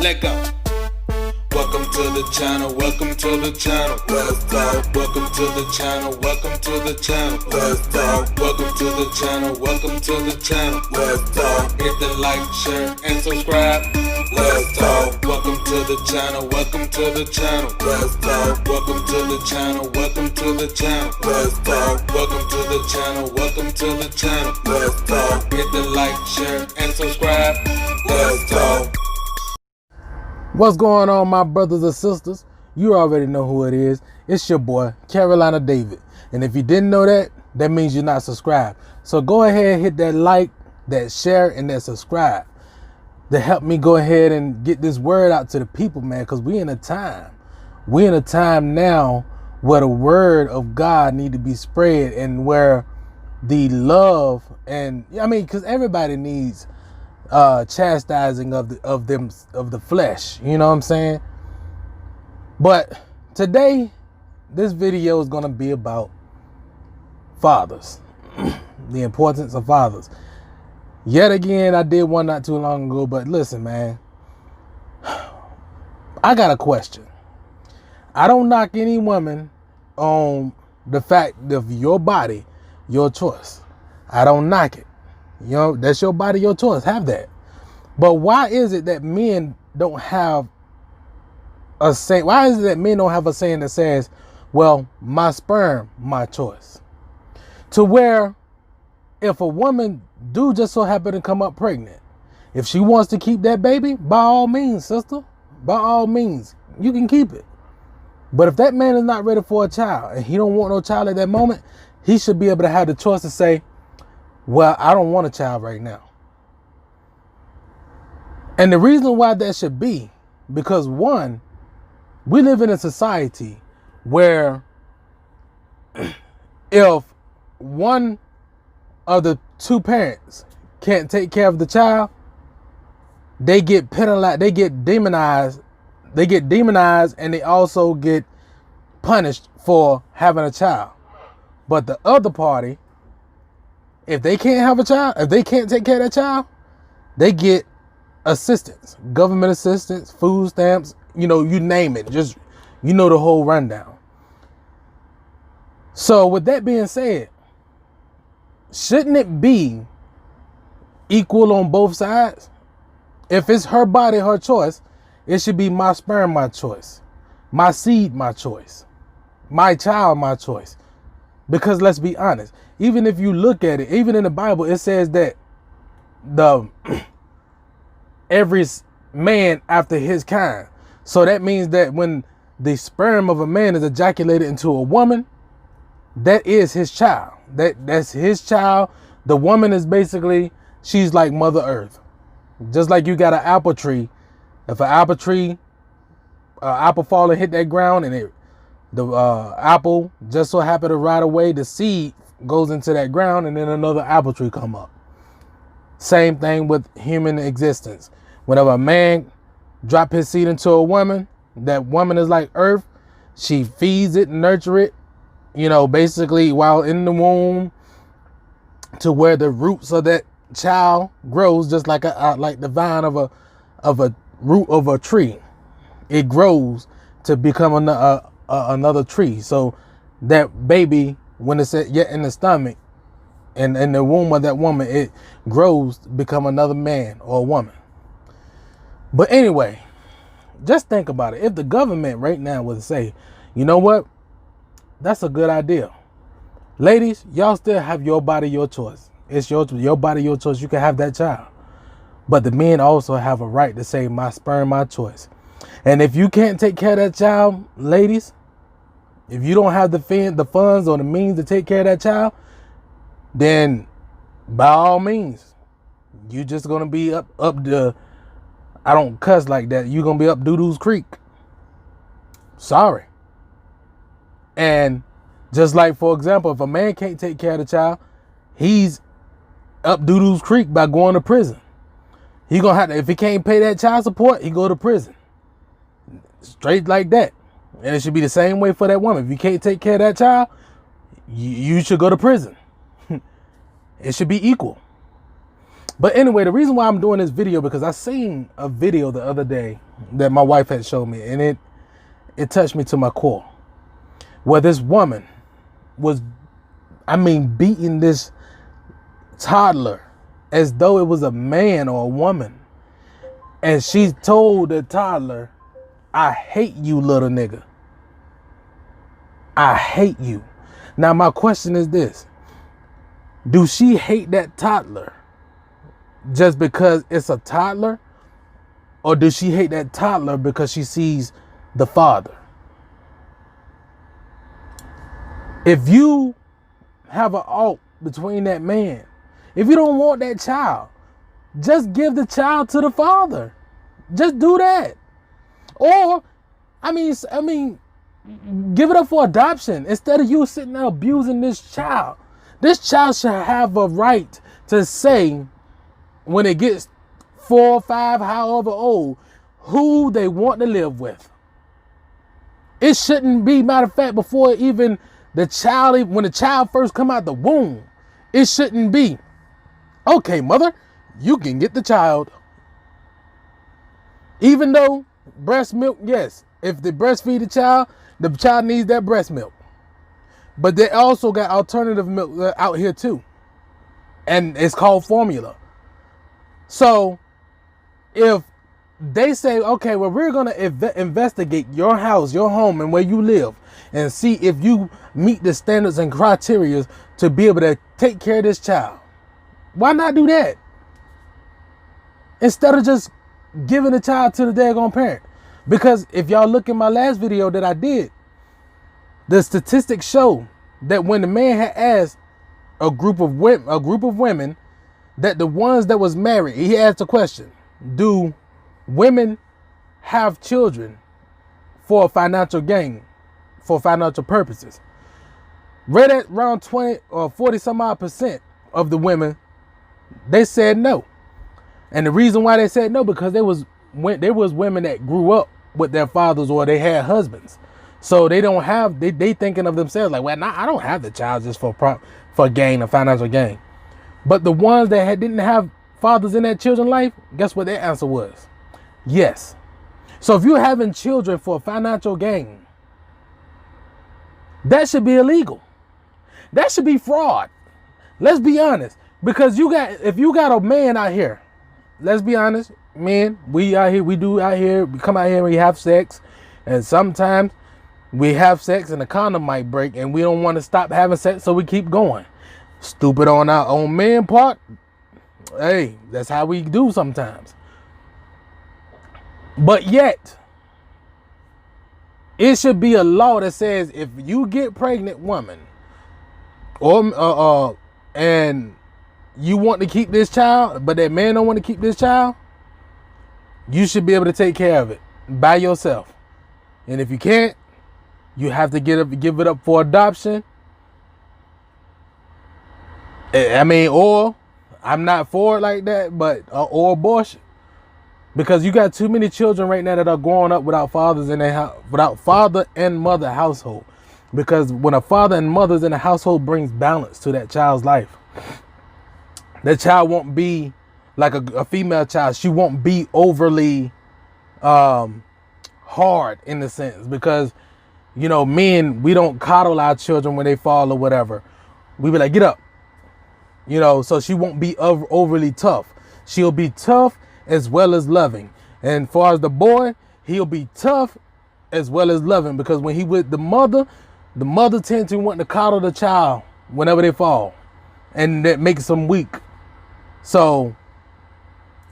Let go. Welcome to the channel, welcome to the channel. Let's talk. Welcome to the channel, welcome to the channel. Let's talk. Welcome to the channel, welcome to the channel. Let's talk. Hit the like, share, and subscribe. Let's talk. Welcome to the channel, welcome to the channel. Let's talk. Welcome to the channel, welcome to the channel. Let's talk. Welcome to the channel, welcome to the channel. Let's talk. Hit the like, share, and subscribe. Let's talk. What's going on, my brothers and sisters? You already know who it is. It's your boy, Carolina David. And if you didn't know that, that means you're not subscribed. So go ahead and hit that like, that share, and that subscribe to help me go ahead and get this word out to the people, man, because we're in a time now where the word of God need to be spread, and where the love, and I mean, because everybody needs chastising of the flesh, you know what I'm saying? But today this video is going to be about fathers. The importance of fathers. Yet again, I did one not too long ago, but listen, man, I got a question. I don't knock any woman on the fact of your body, your choice. I don't knock it. You know, that's your body, your choice. Have that. But why is it that men don't have a saying? Why is it that men don't have a saying that says, well, my sperm, my choice? To where if a woman do just so happen to come up pregnant, if she wants to keep that baby, by all means, sister, by all means, you can keep it. But if that man is not ready for a child and he don't want no child at that moment, he should be able to have the choice to say, well, I don't want a child right now. And the reason why that should be, because one, we live in a society where if one of the two parents can't take care of the child, they get penalized, they get demonized, and they also get punished for having a child. But the other party, if they can't have a child, if they can't take care of that child, they get assistance, government assistance, food stamps, you know, you name it. Just, you know, the whole rundown. So with that being said, shouldn't it be equal on both sides? If it's her body, her choice, it should be my sperm, my choice, my seed, my choice, my child, my choice. Because let's be honest, even if you look at it, even in the Bible, it says that every man after his kind. So that means that when the sperm of a man is ejaculated into a woman, that is his child. That's his child. The woman is basically, she's like Mother Earth. Just like you got an apple tree. If an apple fall and hit that ground, and the apple just so happen to ride away, the seed goes into that ground, and then another apple tree come up. Same thing with human existence. Whenever a man drop his seed into a woman, that woman is like earth. She feeds it, nurture it, you know, basically while in the womb, to where the roots of that child grows, just like the vine of a root of a tree. It grows to become another tree. So that baby, when it's yet in the stomach and in the womb of that woman, it grows to become another man or a woman. But anyway, just think about it. If the government right now would say, you know what, that's a good idea. Ladies, y'all still have your body, your choice. It's your body, your choice. You can have that child. But the men also have a right to say, my sperm, my choice. And if you can't take care of that child, ladies, if you don't have the funds or the means to take care of that child, then by all means, you just going to be up the, I don't cuss like that, you're going to be up doo-doo's creek. Sorry. And just like, for example, if a man can't take care of the child, he's up doo-doo's creek by going to prison. He gonna have to, if he can't pay that child support, he go to prison. Straight like that. And it should be the same way for that woman. If you can't take care of that child, you should go to prison. It should be equal. But anyway, the reason why I'm doing this video, because I seen a video the other day that my wife had showed me, and it touched me to my core, where this woman was, beating this toddler as though it was a man or a woman. And she told the toddler, "I hate you, little nigga. I hate you." Now, my question is this. Do she hate that toddler just because it's a toddler? Or does she hate that toddler because she sees the father? If you have an alt between that man, if you don't want that child, just give the child to the father. Just do that. Or, give it up for adoption instead of you sitting there abusing this child. This child should have a right to say, when it gets 4, 5, however old, who they want to live with. It shouldn't be, matter of fact, before even when the child first come out the womb, it shouldn't be, "Okay, mother, you can get the child." Even though breast milk, yes, if they breastfeed the child needs that breast milk. But they also got alternative milk out here too. And it's called formula. So if they say, "Okay, well, we're going to investigate your house, your home, and where you live, and see if you meet the standards and criteria to be able to take care of this child," why not do that? Instead of just giving the child to the daggone parent. Because if y'all look at my last video that I did, the statistics show that when the man had asked a group of women, that the ones that was married, he asked a question: do women have children for financial gain, for financial purposes? Right at around 20 or 40 some odd % of the women, they said no. And the reason why they said no, because there was women that grew up with their fathers, or they had husbands. So they don't have, they thinking of themselves like, "Well, I don't have the child just for gain or financial gain." But the ones that didn't have fathers in their children's life, guess what their answer was? Yes. So if you're having children for financial gain, that should be illegal. That should be fraud. Let's be honest. Because if you got a man out here, let's be honest, men, we come out here and we have sex, and sometimes we have sex and the condom might break and we don't want to stop having sex, so we keep going. Stupid on our own man part. Hey, that's how we do sometimes. But yet, it should be a law that says if you get pregnant woman, or and you want to keep this child, but that man don't want to keep this child, you should be able to take care of it by yourself. And if you can't, you have to give it up for adoption. Or I'm not for it like that, but or abortion. Because you got too many children right now that are growing up without fathers in their house, without father and mother household. Because when a father and mother's in a household, brings balance to that child's life. That child won't be like a female child. She won't be overly hard in the sense, because men, we don't coddle our children when they fall or whatever. We be like, "Get up," so she won't be overly tough. She'll be tough as well as loving. And as far as the boy, he'll be tough as well as loving, because when he with the mother tends to want to coddle the child whenever they fall, and that makes them weak. So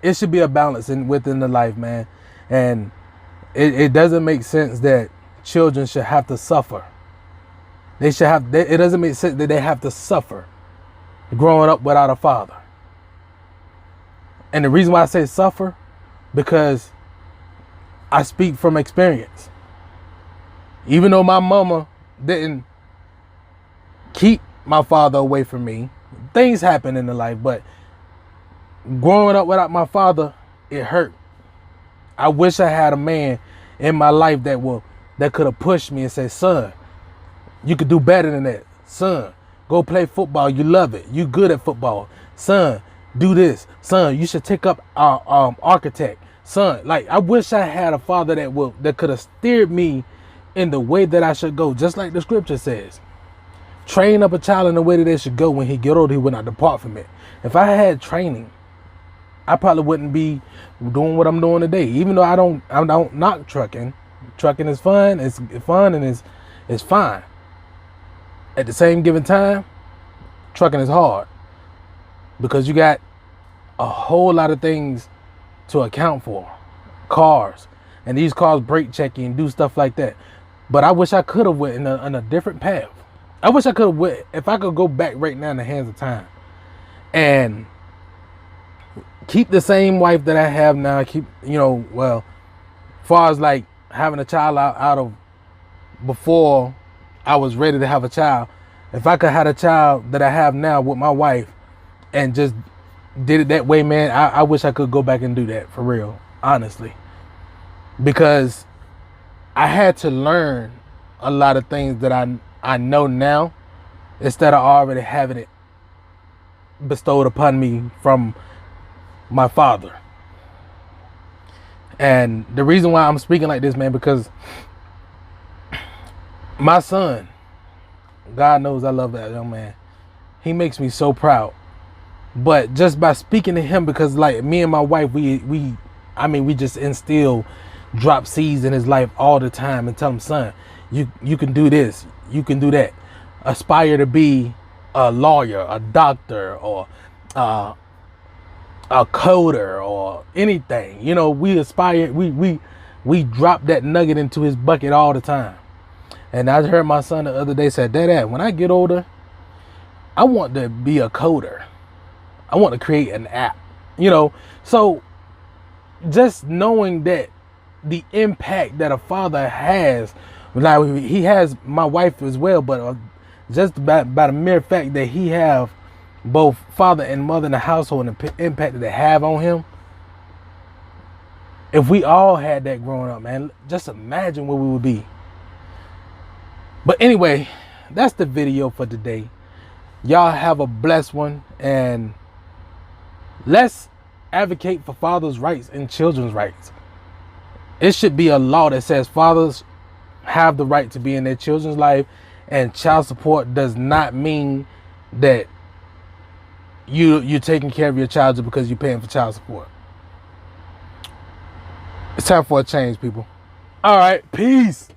it should be a balance within the life, man. And it doesn't make sense that children should have to suffer. It doesn't make sense that they have to suffer growing up without a father. And the reason why I say suffer, because I speak from experience. Even though my mama didn't keep my father away from me, things happen in the life, but growing up without my father, it hurt. I wish I had a man in my life that could have pushed me and said, "Son, you could do better than that. Son, go play football. You love it. You good at football. Son, do this, son. You should take up architect, son. Like, I wish I had a father that could have steered me in the way that I should go, just like the scripture says. Train up a child in the way that they should go. When he get older, he will not depart from it. If I had training, I probably wouldn't be doing what I'm doing today. Even though I don't knock trucking. Trucking is fun. It's fun and it's fine. At the same given time, trucking is hard because you got a whole lot of things to account for. Cars, and these cars brake check you and do stuff like that. But I wish I could have went in a different path. I wish I could have went, if I could go back right now in the hands of time and keep the same wife that I have now. Keep, well, as far as like having a child out of before I was ready to have a child. If I could have a child that I have now with my wife and just did it that way, man, I wish I could go back and do that for real, honestly. Because I had to learn a lot of things that I know now instead of already having it bestowed upon me from my father. And the reason why I'm speaking like this, man, because my son, God knows I love that young man. He makes me so proud. But just by speaking to him, because like me and my wife, we just instill, drop seeds in his life all the time and tell him, son, you can do this, you can do that. Aspire to be a lawyer, a doctor, or a coder, or anything. We aspire, we drop that nugget into his bucket all the time. And I heard my son the other day say, Dad, when I get older, I want to be a coder. I want to create an app. So just knowing that the impact that a father has, like he has my wife as well, but just by the mere fact that he have both father and mother in the household and the impact that they have on him. If we all had that growing up, man, just imagine where we would be. But anyway, that's the video for today. Y'all have a blessed one, and let's advocate for fathers' rights and children's rights. It should be a law that says fathers have the right to be in their children's life, and child support does not mean that you're taking care of your child just because you're paying for child support. It's time for a change, people. All right, peace.